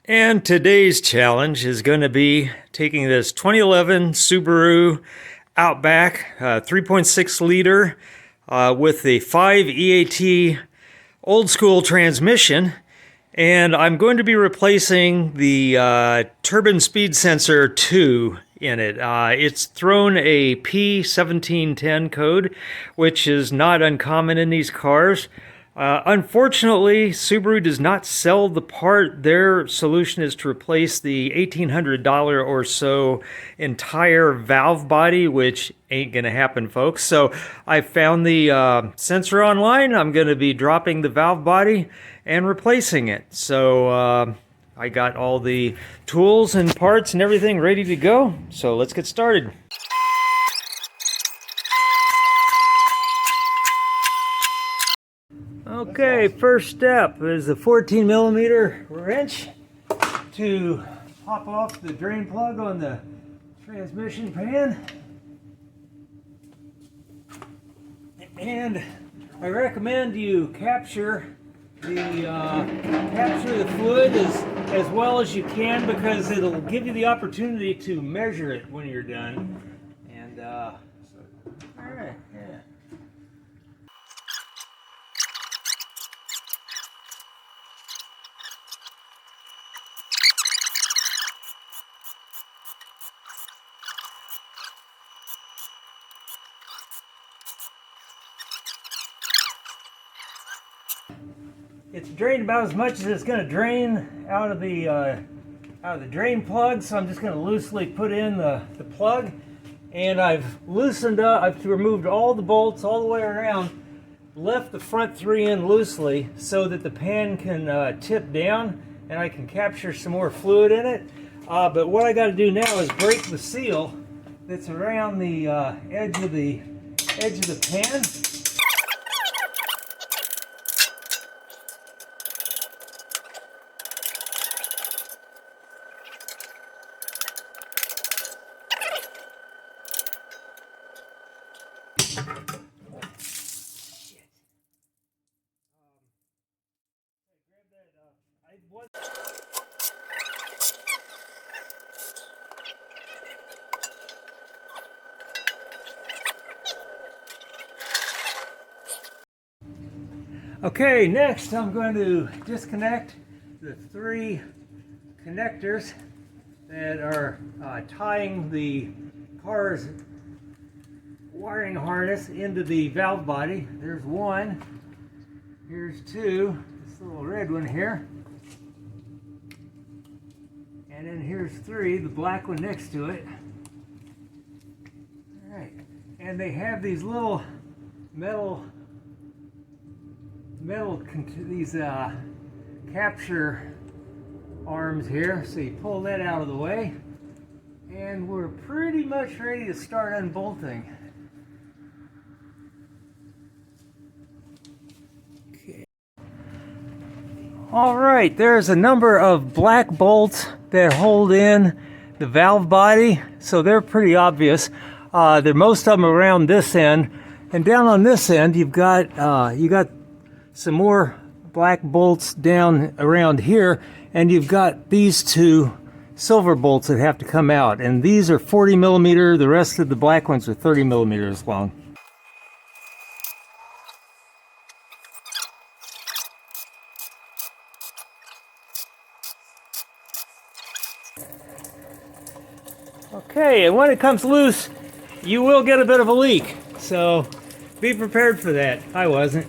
And today's challenge is going to be taking this 2011 Subaru Outback 3.6 liter with the 5 EAT old school transmission, and I'm going to be replacing the turbine speed sensor 2 in it. It's thrown a P1710 code, which is not uncommon in these cars. Unfortunately, Subaru does not sell the part. Their solution is to replace the $1,800 or so entire valve body, which ain't going to happen, folks. So I found the sensor online. I'm going to be dropping the valve body and replacing it. So I got all the tools and parts and everything ready to go. So let's get started. Okay, first step is a 14mm wrench to pop off the drain plug on the transmission pan. And I recommend you capture the fluid as well as you can, because it'll give you the opportunity to measure it when you're done. And all right, yeah. It's drained about as much as it's going to drain out of the drain plug, so I'm just going to loosely put in the plug. And I've loosened up, I've removed all the bolts all the way around, left the front 3 in loosely so that the pan can tip down and I can capture some more fluid in it. But what I got to do now is break the seal that's around the edge of the pan. Okay, next I'm going to disconnect the 3 connectors that are tying the car's wiring harness into the valve body. There's 1, here's 2, this little red one here, and then here's 3, the black one next to it. All right, and they have these little metal these capture arms here, so you pull that out of the way and we're pretty much ready to start unbolting. Okay. All right, there's a number of black bolts that hold in the valve body, so they're pretty obvious. Most of them around this end, and down on this end you got some more black bolts down around here, and you've got these 2 silver bolts that have to come out, and these are 40mm. The rest of the black ones are 30mm long. Okay, and when it comes loose, you will get a bit of a leak, so be prepared for that. I wasn't.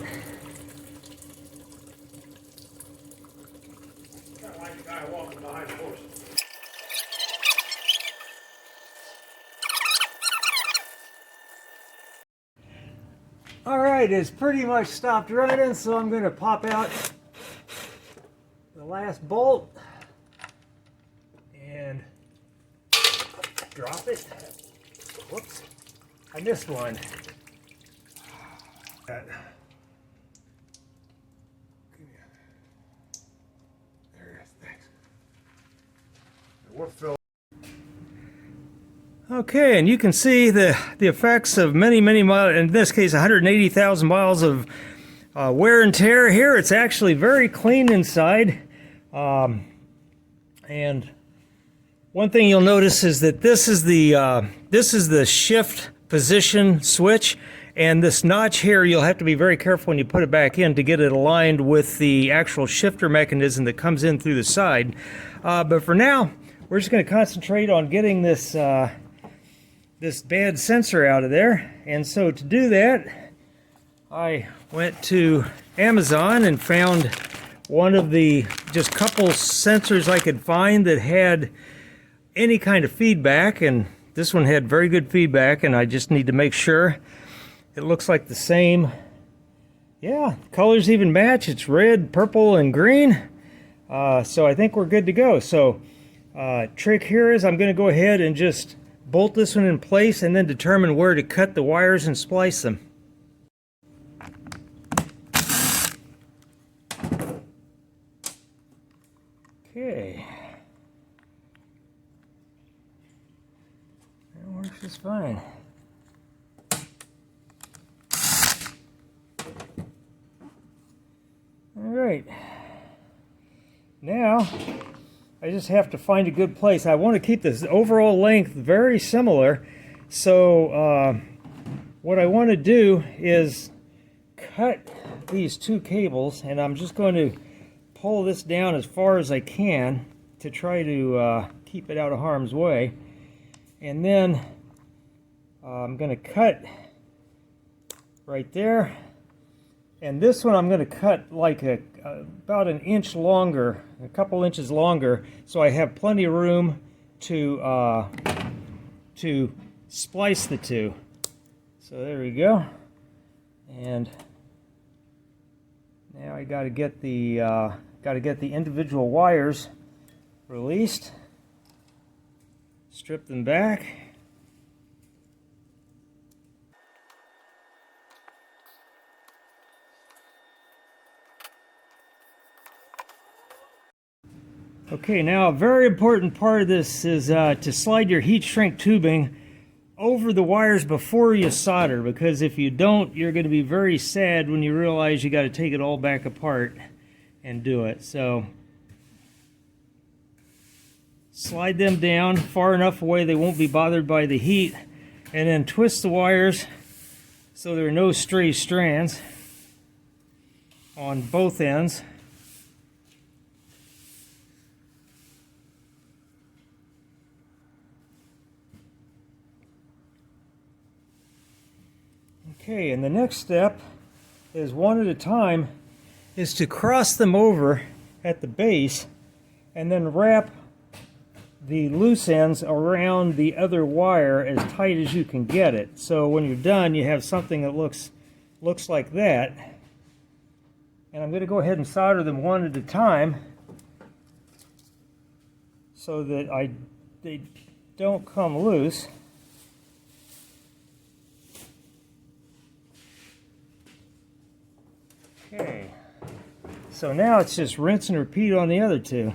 Alright, it's pretty much stopped running, so I'm going to pop out the last bolt and drop it. Whoops, I missed one. There it is, thanks. We're filled. Okay, and you can see the effects of many miles, in this case 180,000 miles of wear and tear. Here it's actually very clean inside. And one thing you'll notice is that this is the shift position switch, and this notch here, you'll have to be very careful when you put it back in to get it aligned with the actual shifter mechanism that comes in through the side. But for now, we're just going to concentrate on getting this this bad sensor out of there. And so to do that, I went to Amazon and found one of the just couple sensors I could find that had any kind of feedback, and this one had very good feedback, and I just need to make sure it looks like the same. Yeah, colors even match. It's red, purple, and green. So I think we're good to go. So trick here is I'm going to go ahead and just bolt this one in place and then determine where to cut the wires and splice them. Okay. That works just fine. Alright. Now, I just have to find a good place. I want to keep this overall length very similar. So, what I want to do is cut these two cables, and I'm just going to pull this down as far as I can to try to keep it out of harm's way. And then I'm going to cut right there. And this one I'm going to cut like about an inch longer, a couple inches longer, so I have plenty of room to splice the two. So there we go. And now I got to get the individual wires released. Strip them back. Okay, now a very important part of this is to slide your heat shrink tubing over the wires before you solder, because if you don't, you're going to be very sad when you realize you got to take it all back apart and do it. So slide them down far enough away they won't be bothered by the heat, and then twist the wires so there are no stray strands on both ends. Okay, and the next step is one at a time, is to cross them over at the base and then wrap the loose ends around the other wire as tight as you can get it. So when you're done, you have something that looks like that. And I'm going to go ahead and solder them one at a time so that they don't come loose. Okay, so now it's just rinse and repeat on the other two.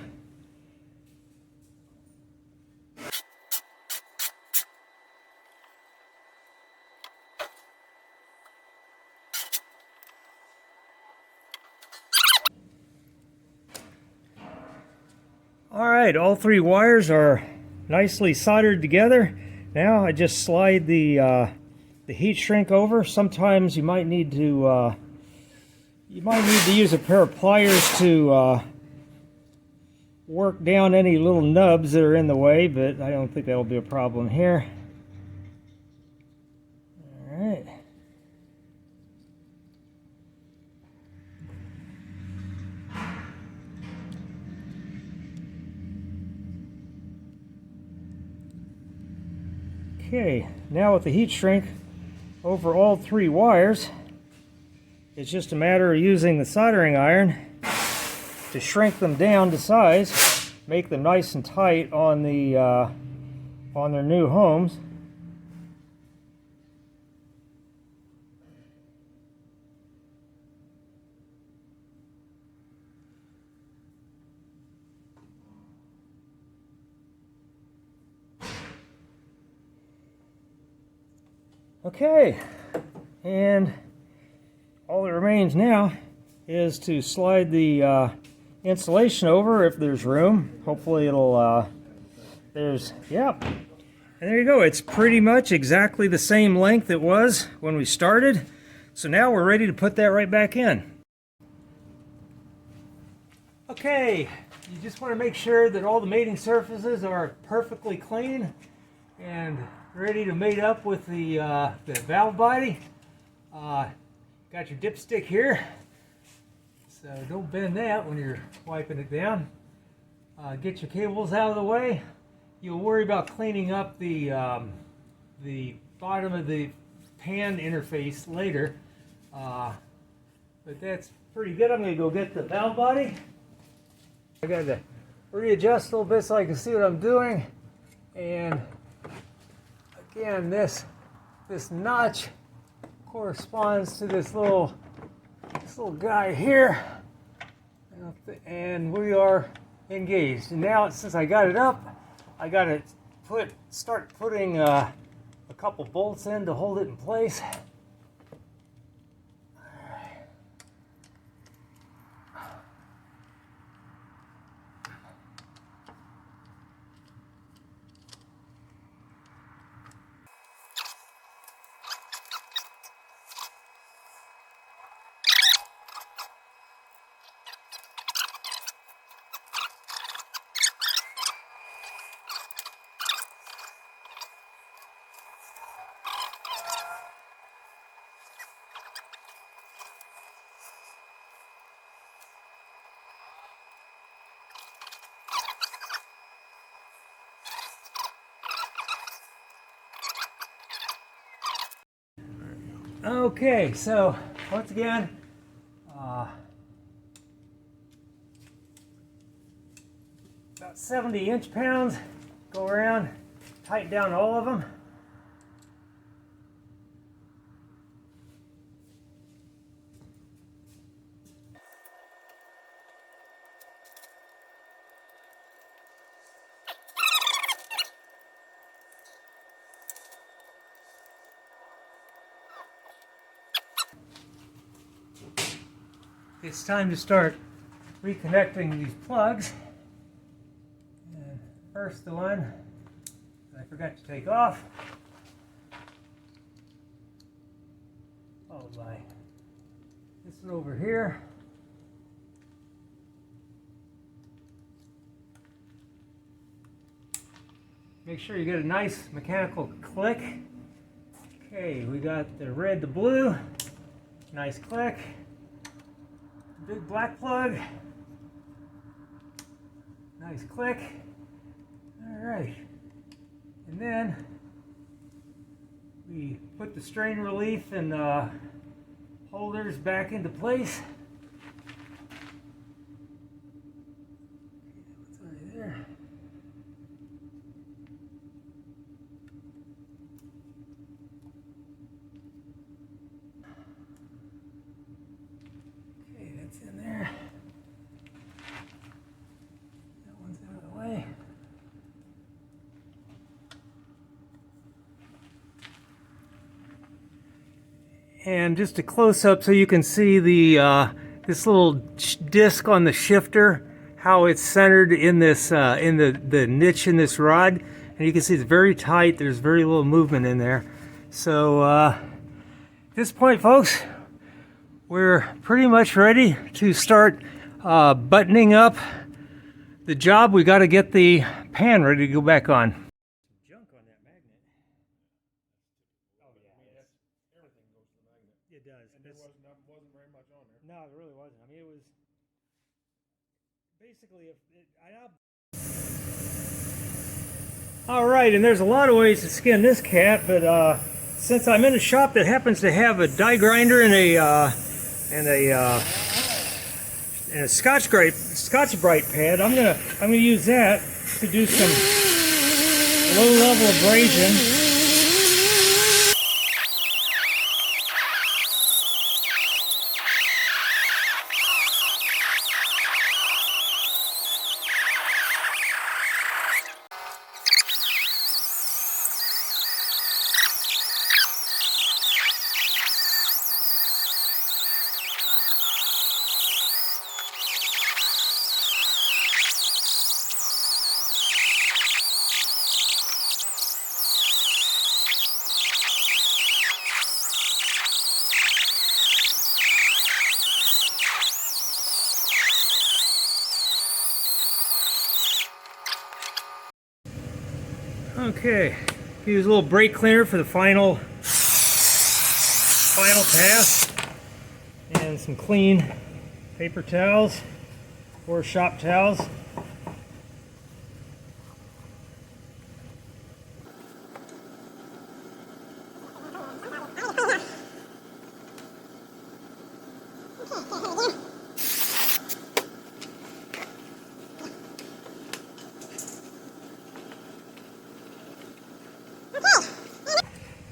Alright, all three wires are nicely soldered together. Now I just slide the heat shrink over. Sometimes you might need to use a pair of pliers to work down any little nubs that are in the way, but I don't think that'll be a problem here. All right. Okay, now with the heat shrink over all three wires, it's just a matter of using the soldering iron to shrink them down to size, make them nice and tight on their new homes. Okay, and all that remains now is to slide the insulation over if there's room. Hopefully it'll, yep. And there you go. It's pretty much exactly the same length it was when we started. So now we're ready to put that right back in. Okay, you just want to make sure that all the mating surfaces are perfectly clean and ready to mate up with the valve body. Got your dipstick here, so don't bend that when you're wiping it down. Get your cables out of the way. You'll worry about cleaning up the bottom of the pan interface later, but that's pretty good. I'm going to go get the valve body. I got to readjust a little bit so I can see what I'm doing. And again, this notch corresponds to this little guy here, and we are engaged. And now, since I got it up, I got to start putting a couple bolts in to hold it in place. Okay, so once again, about 70 inch-pounds, go around, tighten down all of them. It's time to start reconnecting these plugs. And first, the one that I forgot to take off, followed by this one over here. Make sure you get a nice mechanical click. Okay, we got the red to blue, nice click. Big black plug, nice click. All right, and then we put the strain relief and holders back into place. What's right there? In there. That one's out of the way. And just a close up so you can see the this little disc on the shifter, how it's centered in this in the niche in this rod, and you can see it's very tight. There's very little movement in there. So at this point, folks, we're pretty much ready to start buttoning up the job. We got to get the pan ready to go back on. Junk on that magnet. Oh yeah, everything goes to the magnet. It does. And there wasn't very much on there. No, there really wasn't. I mean, it was basically all right, and there's a lot of ways to skin this cat, but since I'm in a shop that happens to have a die grinder and a Scotch-Brite pad, I'm gonna use that to do some low-level abrasion. Okay, use a little brake cleaner for the final pass, and some clean paper towels or shop towels.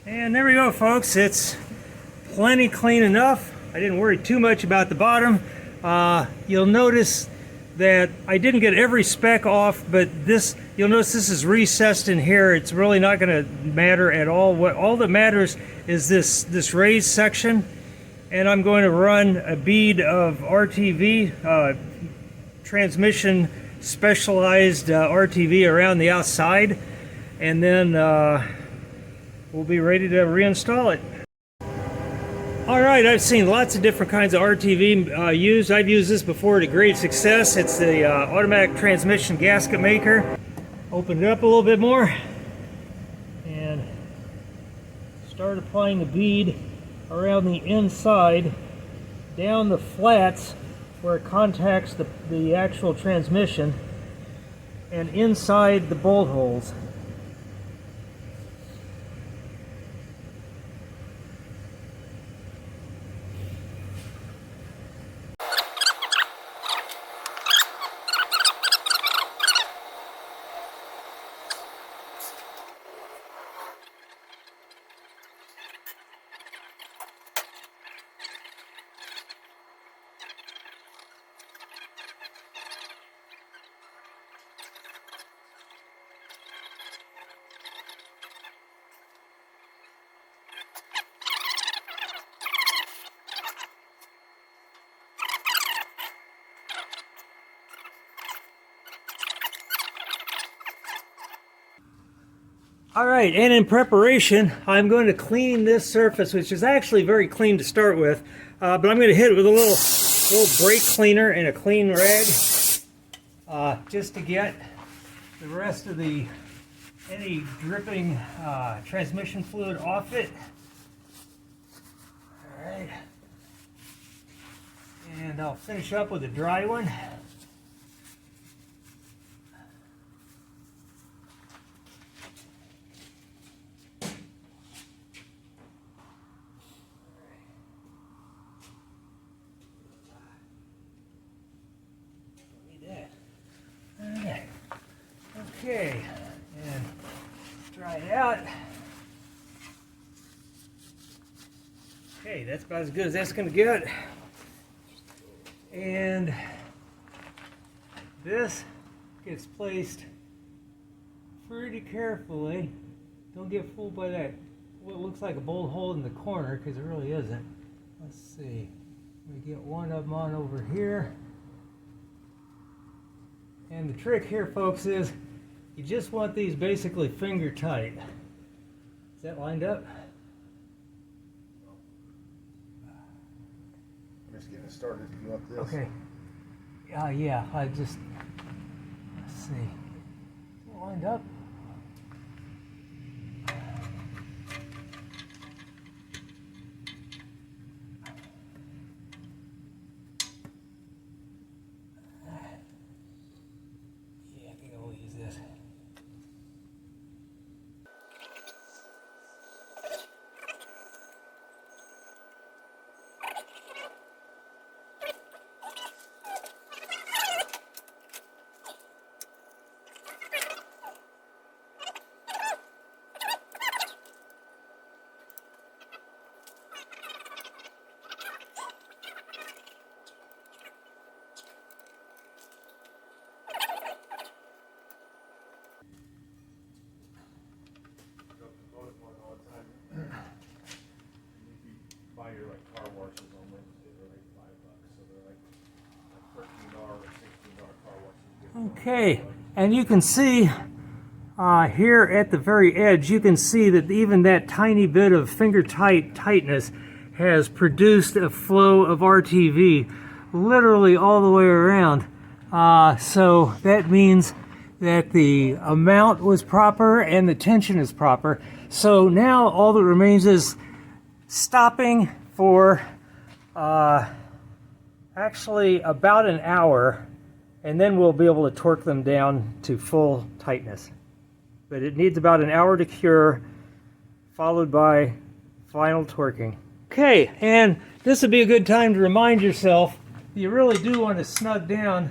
And there we go, folks. It's plenty clean enough. I didn't worry too much about the bottom. You'll notice that I didn't get every speck off, but you'll notice this is recessed in here. It's really not going to matter at all. All that matters is this raised section, and I'm going to run a bead of RTV, transmission specialized RTV around the outside, and then we'll be ready to reinstall it. All right, I've seen lots of different kinds of RTV used. I've used this before to great success. It's the automatic transmission gasket maker. Open it up a little bit more and start applying the bead around the inside, down the flats where it contacts the actual transmission, and inside the bolt holes. All right, and in preparation, I'm going to clean this surface, which is actually very clean to start with, but I'm going to hit it with a little brake cleaner and a clean rag, just to get the rest of any dripping transmission fluid off it. All right, and I'll finish up with a dry one. Okay, and dry it out. Okay, that's about as good as that's going to get. And this gets placed pretty carefully. Don't get fooled by that, what looks like a bolt hole in the corner, because it really isn't. Let's see. We get one of them on over here. And the trick here, folks, is you just want these basically finger tight. Is that lined up? I'm just getting started. If you want this. Okay. Yeah, let's see. Is it lined up? Yeah, I think I will use this. Buy your car washes on Wednesday, they're like $5, so they're like $13 or $16 car washes. Okay, and you can see here at the very edge, you can see that even that tiny bit of finger tightness has produced a flow of RTV literally all the way around. So that means that the amount was proper and the tension is proper. So now all that remains is stopping for actually about an hour, and then we'll be able to torque them down to full tightness. But it needs about an hour to cure, followed by final torquing. Okay, and this would be a good time to remind yourself you really do want to snug down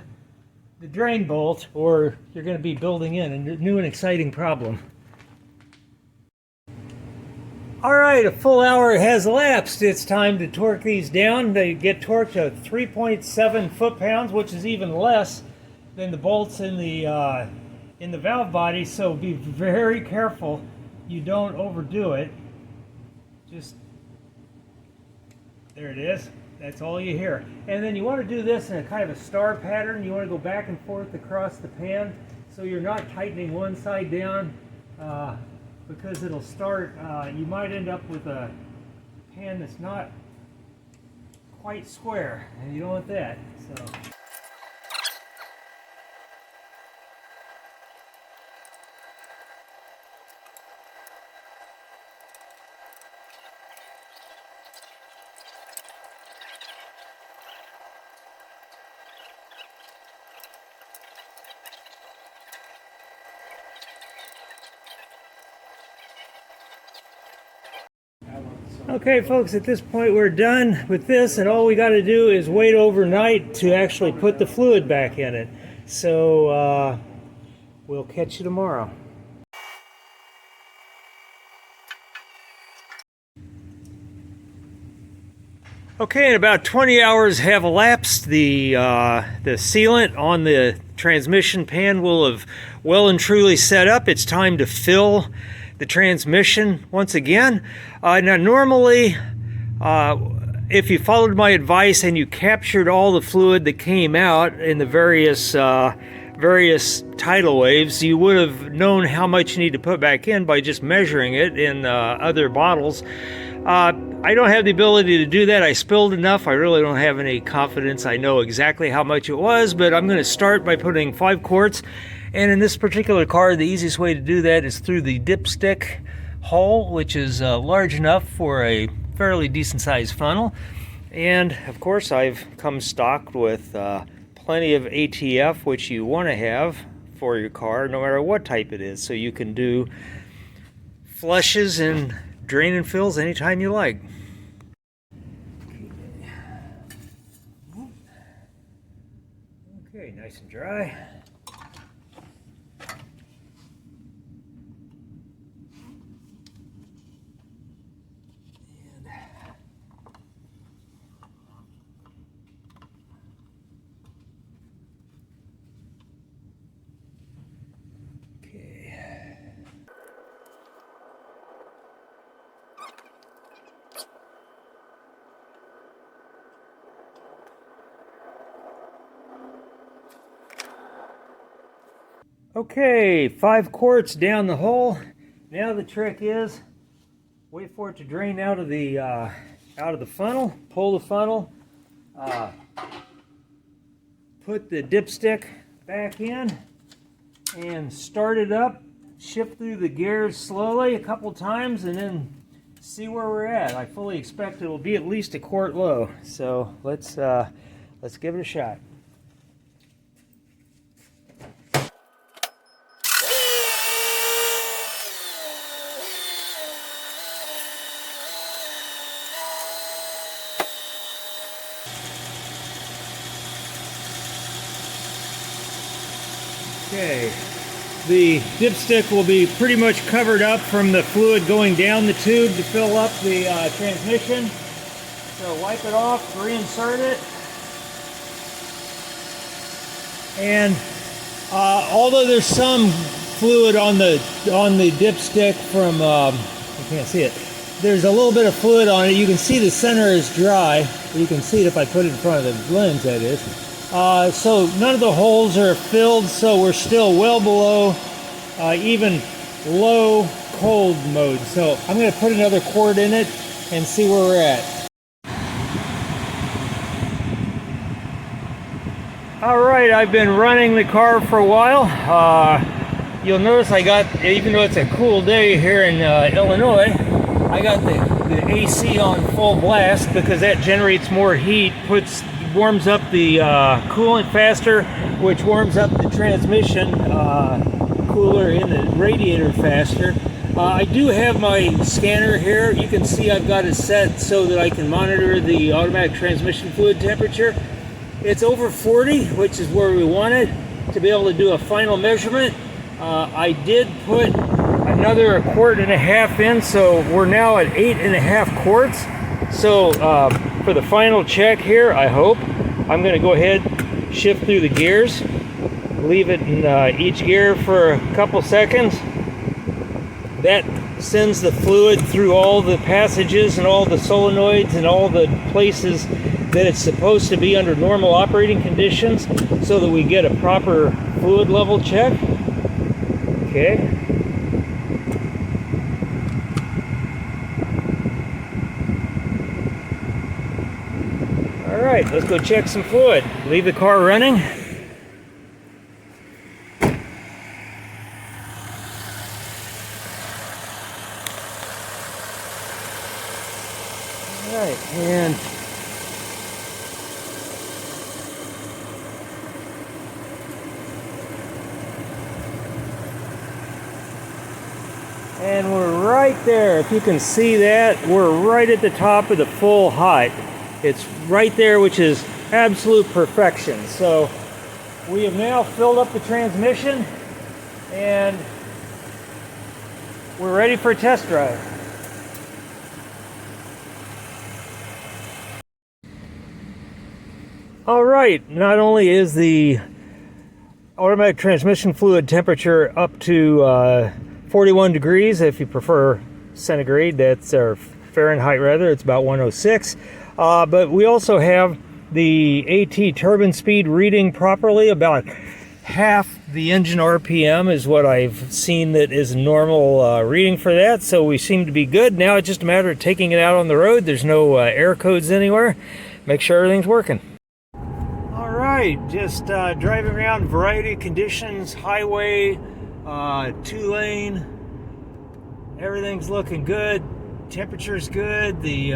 the drain bolt, or you're going to be building in a new and exciting problem. Alright, a full hour has elapsed. It's time to torque these down. They get torqued to 3.7 foot-pounds, which is even less than the bolts in the valve body, so be very careful you don't overdo it. Just, there it is. That's all you hear. And then you want to do this in a kind of a star pattern. You want to go back and forth across the pan, so you're not tightening one side down, because it'll start, you might end up with a pan that's not quite square, and you don't want that. So. Okay folks, at this point we're done with this, and all we got to do is wait overnight to actually put the fluid back in it. So we'll catch you tomorrow. Okay, and about 20 hours have elapsed. The sealant on the transmission pan will have well and truly set up. It's time to fill the transmission once again. Now normally, if you followed my advice and you captured all the fluid that came out in the various tidal waves, you would have known how much you need to put back in by just measuring it in other bottles. I don't have the ability to do that. I spilled enough. I really don't have any confidence I know exactly how much it was, but I'm going to start by putting 5 quarts. And in this particular car, the easiest way to do that is through the dipstick hole, which is large enough for a fairly decent sized funnel. And of course, I've come stocked with plenty of ATF, which you want to have for your car, no matter what type it is. So you can do flushes and drain and fills anytime you like. Okay, nice and dry. Okay, 5 quarts down the hole. Now the trick is wait for it to drain out of the funnel. Pull the funnel. Put the dipstick back in and start it up. Shift through the gears slowly a couple times, and then see where we're at. I fully expect it will be at least a quart low. So let's give it a shot. Okay, the dipstick will be pretty much covered up from the fluid going down the tube to fill up the transmission. So wipe it off, reinsert it. And although there's some fluid on the dipstick from, you can't see it, there's a little bit of fluid on it. You can see the center is dry. You can see it if I put it in front of the lens, that is. So none of the holes are filled, so we're still well below even low cold mode. So I'm going to put another quart in it and see where we're at. All right, I've been running the car for a while. You'll notice I got, even though it's a cool day here in Illinois, I got the AC on full blast because that generates more heat, warms up the coolant faster, which warms up the transmission cooler in the radiator faster. I do have my scanner here. You can see I've got it set so that I can monitor the automatic transmission fluid temperature. It's over 40, which is where we want it to be able to do a final measurement. I did put another 1.5 quarts in, so we're now at 8.5 quarts. So for the final check here, I hope, I'm going to go ahead, shift through the gears, leave it in each gear for a couple seconds. That sends the fluid through all the passages and all the solenoids and all the places that it's supposed to be under normal operating conditions so that we get a proper fluid level check. Okay. All right, let's go check some fluid. Leave the car running. All right, and we're right there. If you can see that, we're right at the top of the full height. It's right there, which is absolute perfection. So we have now filled up the transmission and we're ready for a test drive. All right, not only is the automatic transmission fluid temperature up to 41 degrees, if you prefer centigrade, that's or Fahrenheit rather, it's about 106. But we also have the AT turbine speed reading properly. About half the engine RPM is what I've seen that is normal reading for that. So we seem to be good. Now it's just a matter of taking it out on the road. There's no error codes anywhere. Make sure everything's working. All right, just driving around, variety of conditions, highway, 2-lane, everything's looking good, temperature's good, the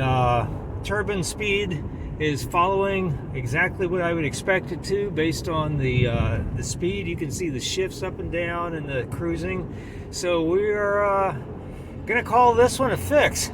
turbine speed is following exactly what I would expect it to based on the speed. You can see the shifts up and down and the cruising. So we are gonna call this one a fix.